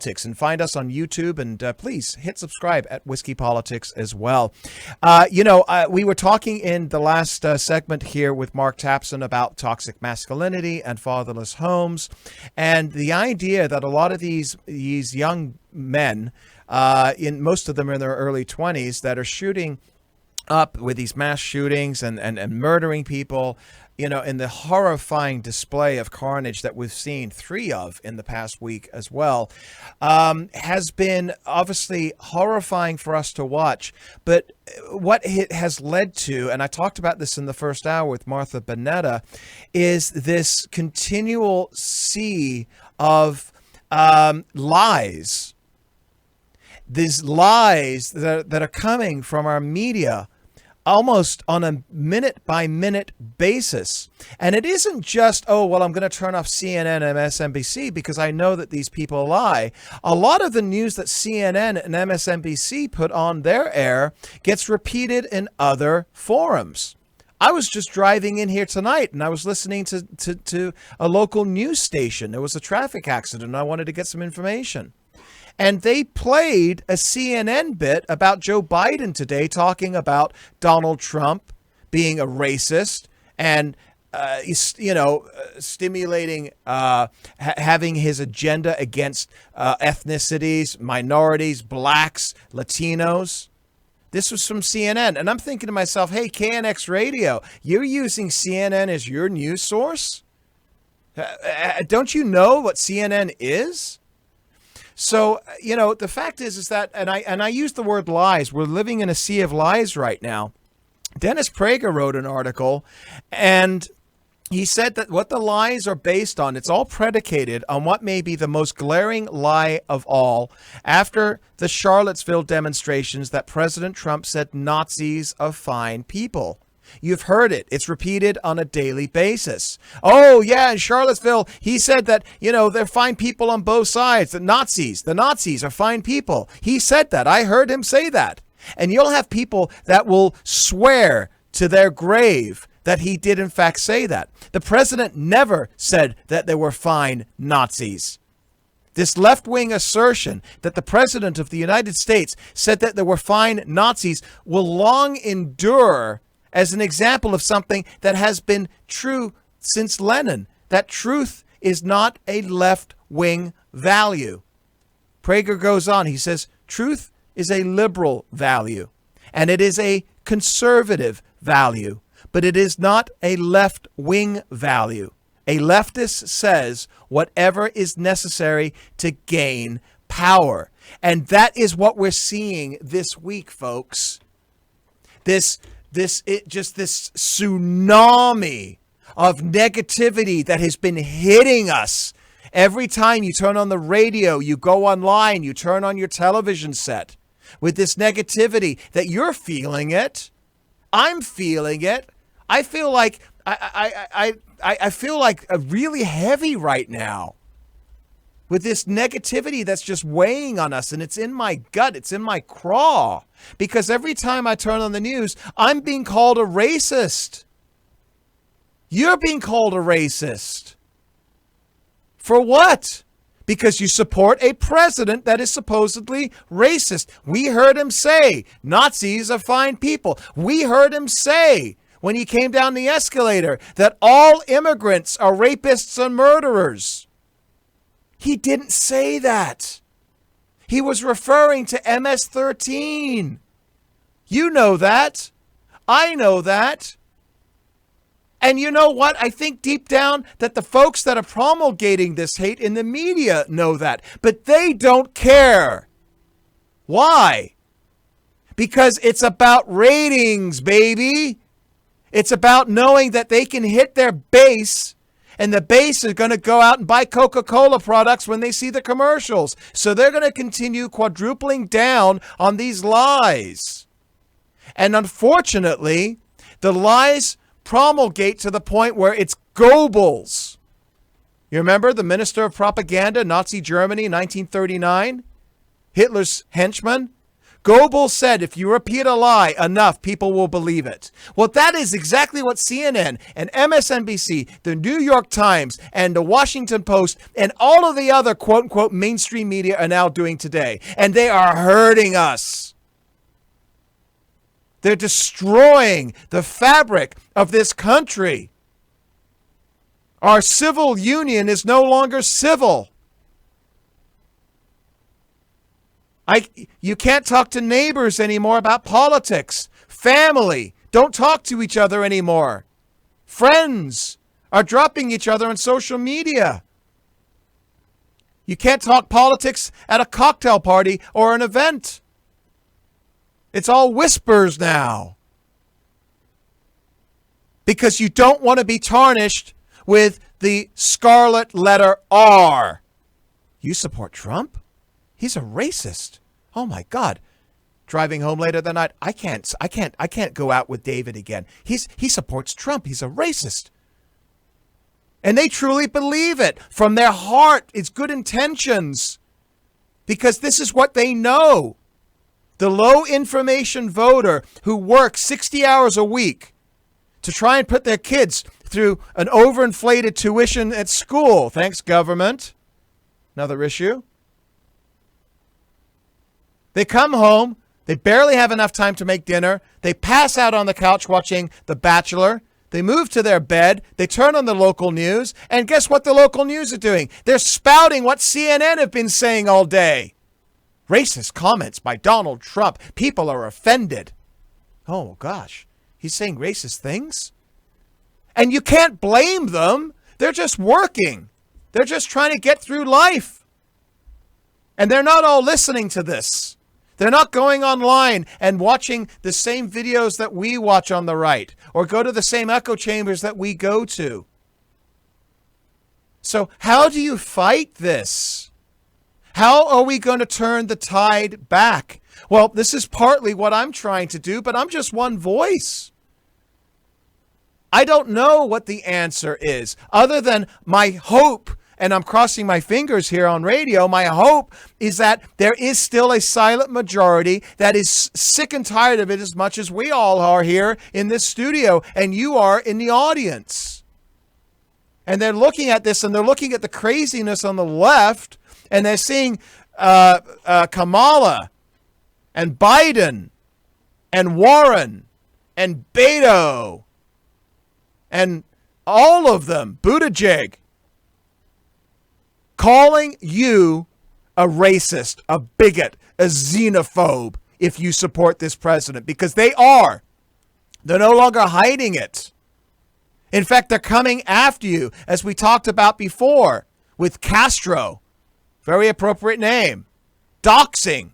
And find us on YouTube, and please hit subscribe at Whiskey Politics as well. We were talking in the last segment here with Mark Tapson about toxic masculinity and fatherless homes, and the idea that a lot of these young men, in most of them are in their early 20s, that are shooting up with these mass shootings and murdering people, in the horrifying display of carnage that we've seen 3 of in the past week as well, has been obviously horrifying for us to watch. But what it has led to, and I talked about this in the first hour with Martha Bonetta, is this continual sea of lies. These lies that are coming from our media almost on a minute-by-minute basis. And it isn't just, I'm going to turn off CNN and MSNBC because I know that these people lie. A lot of the news that CNN and MSNBC put on their air gets repeated in other forums. I was just driving in here tonight, and I was listening to a local news station. There was a traffic accident, and I wanted to get some information. And they played a CNN bit about Joe Biden today, talking about Donald Trump being a racist and, stimulating, having his agenda against ethnicities, minorities, blacks, Latinos. This was from CNN. And I'm thinking to myself, hey, KNX Radio, you're using CNN as your news source? Don't you know what CNN is? So, the fact is that, and I use the word lies. We're living in a sea of lies right now. Dennis Prager wrote an article, and he said that what the lies are based on, it's all predicated on what may be the most glaring lie of all. After the Charlottesville demonstrations, that President Trump said Nazis are fine people. You've heard it. It's repeated on a daily basis. Oh, yeah, in Charlottesville, he said that, they're fine people on both sides. The Nazis are fine people. He said that. I heard him say that. And you'll have people that will swear to their grave that he did, in fact, say that. The president never said that there were fine Nazis. This left-wing assertion that the president of the United States said that there were fine Nazis will long endure as an example of something that has been true since Lenin, that truth is not a left-wing value. Prager goes on, he says, truth is a liberal value, and it is a conservative value, but it is not a left-wing value. A leftist says whatever is necessary to gain power. And that is what we're seeing this week, folks. This tsunami of negativity that has been hitting us. Every time you turn on the radio, you go online, you turn on your television set with this negativity that you're feeling it. I'm feeling it. I feel like I feel like really heavy right now with this negativity that's just weighing on us, and it's in my gut, it's in my craw, because every time I turn on the news, I'm being called a racist. You're being called a racist. For what? Because you support a president that is supposedly racist. We heard him say Nazis are fine people. We heard him say when he came down the escalator that all immigrants are rapists and murderers. He didn't say that. He was referring to MS-13. You know that. I know that. And you know what? I think deep down that the folks that are promulgating this hate in the media know that. But they don't care. Why? Because it's about ratings, baby. It's about knowing that they can hit their base, and the base is going to go out and buy Coca-Cola products when they see the commercials. So they're going to continue quadrupling down on these lies. And unfortunately, the lies promulgate to the point where it's Goebbels. You remember the Minister of Propaganda, Nazi Germany, 1939? Hitler's henchman? Goebbels said, if you repeat a lie enough, people will believe it. Well, that is exactly what CNN and MSNBC, the New York Times, and the Washington Post, and all of the other quote-unquote mainstream media are now doing today. And they are hurting us. They're destroying the fabric of this country. Our civil union is no longer civil. You can't talk to neighbors anymore about politics. Family don't talk to each other anymore. Friends are dropping each other on social media. You can't talk politics at a cocktail party or an event. It's all whispers now. Because you don't want to be tarnished with the scarlet letter R. You support Trump? He's a racist. Oh my God. Driving home later that night, I can't go out with David again. He supports Trump. He's a racist. And they truly believe it from their heart. It's good intentions. Because this is what they know. The low information voter who works 60 hours a week to try and put their kids through an overinflated tuition at school. Thanks, government. Another issue. They come home, they barely have enough time to make dinner, they pass out on the couch watching The Bachelor, they move to their bed, they turn on the local news, and guess what the local news are doing? They're spouting what CNN have been saying all day. Racist comments by Donald Trump. People are offended. Oh, gosh. He's saying racist things? And you can't blame them. They're just working. They're just trying to get through life. And they're not all listening to this. They're not going online and watching the same videos that we watch on the right or go to the same echo chambers that we go to. So how do you fight this? How are we going to turn the tide back? Well, this is partly what I'm trying to do, but I'm just one voice. I don't know what the answer is other than my hope. And I'm crossing my fingers here on radio. My hope is that there is still a silent majority that is sick and tired of it as much as we all are here in this studio and you are in the audience. And they're looking at this and they're looking at the craziness on the left and they're seeing Kamala and Biden and Warren and Beto and all of them, Buttigieg, calling you a racist, a bigot, a xenophobe if you support this president, because they are. They're no longer hiding it. In fact, they're coming after you, as we talked about before, with Castro. Very appropriate name. Doxing.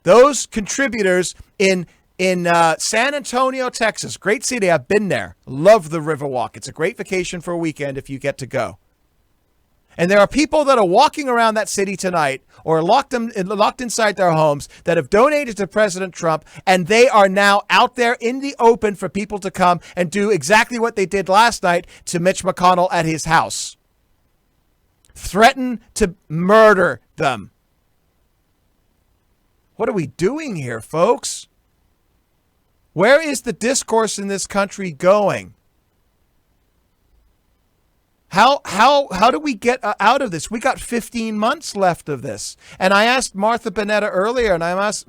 Those contributors in San Antonio, Texas, great city. I've been there. Love the Riverwalk. It's a great vacation for a weekend if you get to go. And there are people that are walking around that city tonight or locked inside their homes that have donated to President Trump, and they are now out there in the open for people to come and do exactly what they did last night to Mitch McConnell at his house. Threaten to murder them. What are we doing here, folks? Where is the discourse in this country going? How do we get out of this? We got 15 months left of this. And I asked Martha Bonetta earlier, and I asked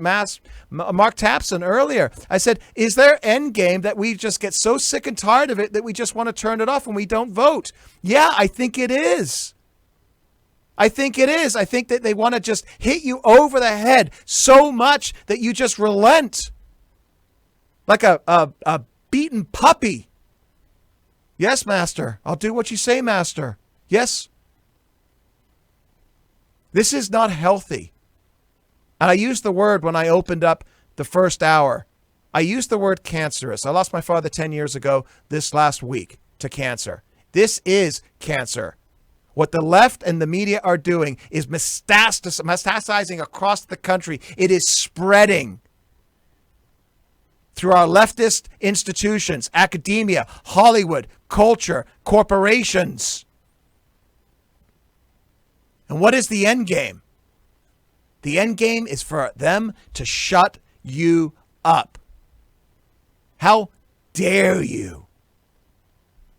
Mark Tapson earlier. I said, is there end game that we just get so sick and tired of it that we just want to turn it off and we don't vote? Yeah, I think it is. I think it is. I think that they want to just hit you over the head so much that you just relent. Like a beaten puppy. Yes, master. I'll do what you say, master. Yes. This is not healthy. And I used the word when I opened up the first hour. I used the word cancerous. I lost my father 10 years ago this last week to cancer. This is cancer. What the left and the media are doing is metastasizing across the country. It is spreading through our leftist institutions, academia, Hollywood, culture, corporations. And what is the end game? The end game is for them to shut you up. How dare you?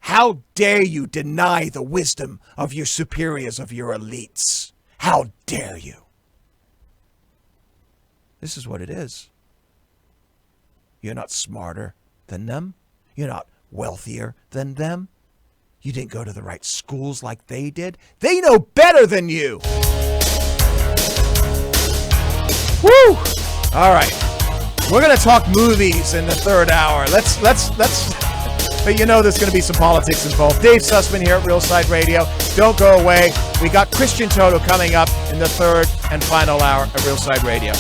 How dare you deny the wisdom of your superiors, of your elites? How dare you? This is what it is. You're not smarter than them. You're not wealthier than them. You didn't go to the right schools like they did. They know better than you. Woo! All right. We're going to talk movies in the third hour. Let's. But you know there's going to be some politics involved. Dave Sussman here at Real Side Radio. Don't go away. We got Christian Toto coming up in the third and final hour of Real Side Radio.